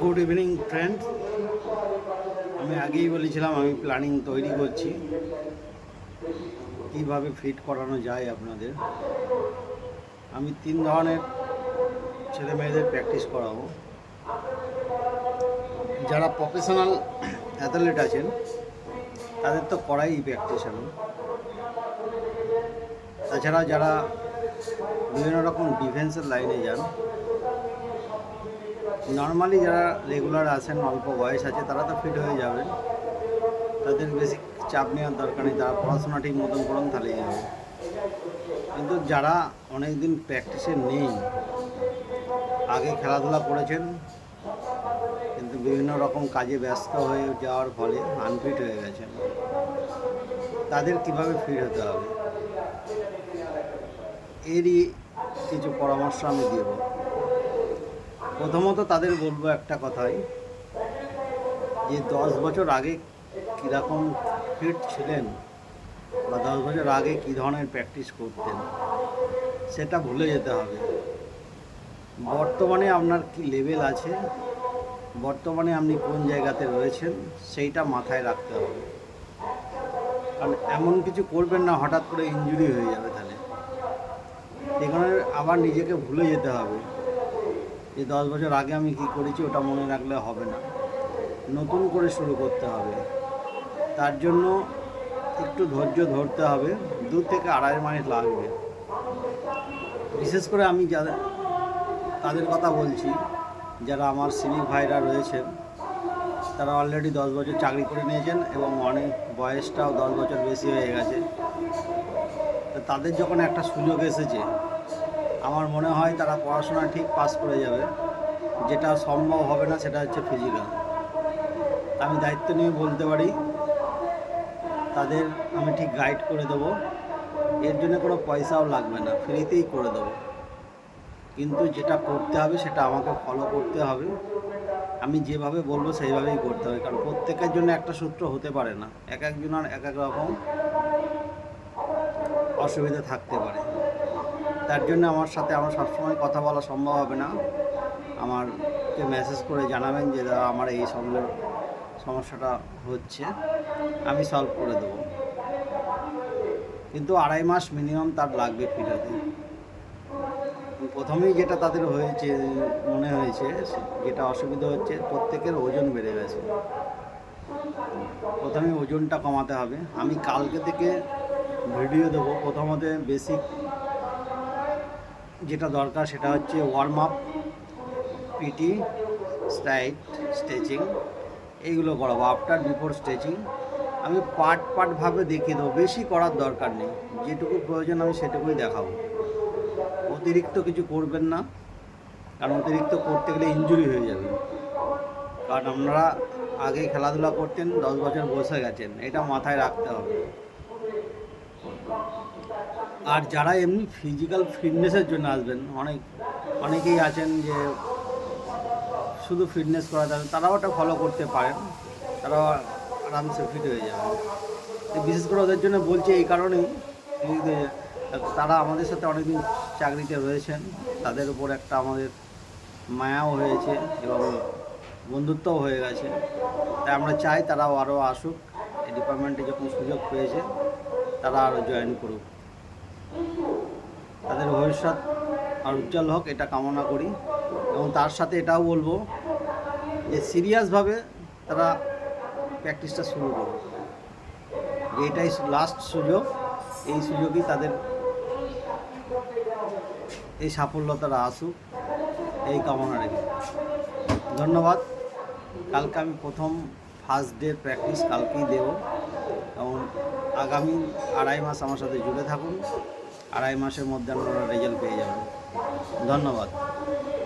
Good evening friends. আমি আগেই বলেছিলাম আমি প্ল্যানিং তৈরি করছি কিভাবে ফিট করানো যায় আপনাদের। আমি 3 ধরনের ছেলে মেয়েদের প্র্যাকটিস করাবো। যারা প্রফেশনাল অ্যাথলেট আছেন তাদের তো করাই প্র্যাকটিস আমি। তাছাড়া যারা বিভিন্ন রকম ডিফেন্সের লাইনে যান, নর্মালি যারা রেগুলার আসেন, অল্প বয়স আছে, তারা তো ফিট হয়ে যাবেন, তাদের বেশি চাপ নেওয়ার দরকার নেই, তারা পড়াশোনা ঠিক মতন করুন তাহলেই হবে। কিন্তু যারা অনেক দিন প্র্যাকটিসে নেই, আগে খেলাধুলা করেছেন কিন্তু বিভিন্ন রকম কাজে ব্যস্ত হয়ে যাওয়ার ফলে আনফিট হয়ে গেছেন, তাদের কিভাবে ফিট হতে হবে এরই কিছু পরামর্শ আমি দেব। প্রথমত তাদের বলবো একটা কথাই, যে 10 বছর আগে কীরকম ফিট ছিলেন বা 10 বছর আগে কী ধরনের প্র্যাকটিস করতেন সেটা ভুলে যেতে হবে। বর্তমানে আপনার কি লেভেল আছে, বর্তমানে আপনি কোন জায়গাতে রয়েছেন সেইটা মাথায় রাখতে হবে। কারণ এমন কিছু করবেন না হঠাৎ করে ইনজুরি হয়ে যাবে, তাহলে সেখানে আবার নিজেকে ভুলে যেতে হবে যে 10 বছর আগে আমি কি করেছি ওটা মনে রাখলে হবে না, নতুন করে শুরু করতে হবে। তার জন্য একটু ধৈর্য ধরতে হবে, 2 থেকে 2.5 মাস লাগবে। বিশেষ করে আমি তাদের কথা বলছি যারা আমার সিভিক ভাইরা রয়েছেন, তারা অলরেডি 10 বছর চাকরি করে নিয়েছেন এবং অনেক বয়সটাও 10 বছর বেশি হয়ে গেছে। তো তাদের যখন একটা সুযোগ এসেছে, আমার মনে হয় তারা পড়াশোনা ঠিক পাস করে যাবে। যেটা সম্ভব হবে না সেটা হচ্ছে ফিজিক্যাল। আমি দায়িত্ব নিয়ে বলতে পারি তাদের আমি ঠিক গাইড করে দেবো, এর জন্য কোনো পয়সাও লাগবে না, ফ্রিতেই করে দেবো। কিন্তু যেটা করতে হবে সেটা আমাকে ফলো করতে হবে, আমি যেভাবে বলবো সেইভাবেই করতে হবে। কারণ প্রত্যেকের জন্য একটা সূত্র হতে পারে না, এক একজনের এক এক রকম অসুবিধা থাকতে পারে। তার জন্য আমার সাথে আমার সবসময় কথা বলা সম্ভব হবে না, আমারকে মেসেজ করে জানাবেন যে দাদা আমার এই সঙ্গে সমস্যাটা হচ্ছে, আমি সলভ করে দেবো। কিন্তু 2.5 মাস মিনিমাম তার লাগবে ফিট হতে। প্রথমেই যেটা তাদের হয়েছে মনে হয়েছে, যেটা অসুবিধা হচ্ছে, প্রত্যেকের ওজন বেড়ে গেছে। প্রথমে ওজনটা কমাতে হবে। আমি কালকে থেকে ভিডিও দেবো। প্রথমত বেসিক যেটা দরকার সেটা হচ্ছে warm up, PT, straight, stretching, এইগুলো করাবো। আফটার বিফোর স্ট্রেচিং আমি পার্টভাবে দেখিয়ে দেবো, বেশি করার দরকার নেই, যেটুকু প্রয়োজন আমি সেটুকুই দেখাবো। অতিরিক্ত কিছু করবেন না, কারণ অতিরিক্ত করতে গেলে ইনজুরি হয়ে যাবে। কারণ আপনারা আগে খেলাধুলা করতেন, 10 বছর বসে গেছেন, এটা মাথায় রাখতে হবে। আর যারা এমনি ফিজিক্যাল ফিটনেসের জন্য আসবেন, অনেকেই আছেন যে শুধু ফিটনেস করা যাবে, তারাও ওটা ফলো করতে পারেন, তারাও আরামসে ফিট হয়ে যাবে। বিশেষ করে ওদের জন্য বলছি এই কারণেই, তারা আমাদের সাথে অনেকদিন চাকরিতে রয়েছেন, তাদের উপর একটা আমাদের মায়াও হয়েছে এবং বন্ধুত্বও হয়ে গেছে। তাই আমরা চাই তারাও আরও আসুক, এই ডিপার্টমেন্টে যখন সুযোগ পেয়েছে তারা আরও জয়েন করুক, তাদের ভবিষ্যৎ আর উজ্জ্বল হোক এটা কামনা করি। এবং তার সাথে এটাও বলবো যে সিরিয়াসভাবে তারা প্র্যাকটিসটা শুরু করুক, যে এটাই লাস্ট সুযোগ, এই সুযোগই তাদের এই সাফল্যতারা আসুক, এই কামনা রেখে ধন্যবাদ। কালকে আমি প্রথম ফার্স্ট ডে প্র্যাকটিস কালকেই দেব এবং আগামী 2.5 মাস আমার সাথে জুড়ে থাকুন। 2.5 মাসের মধ্যে আপনারা রেজাল্ট পেয়ে যাবেন। ধন্যবাদ।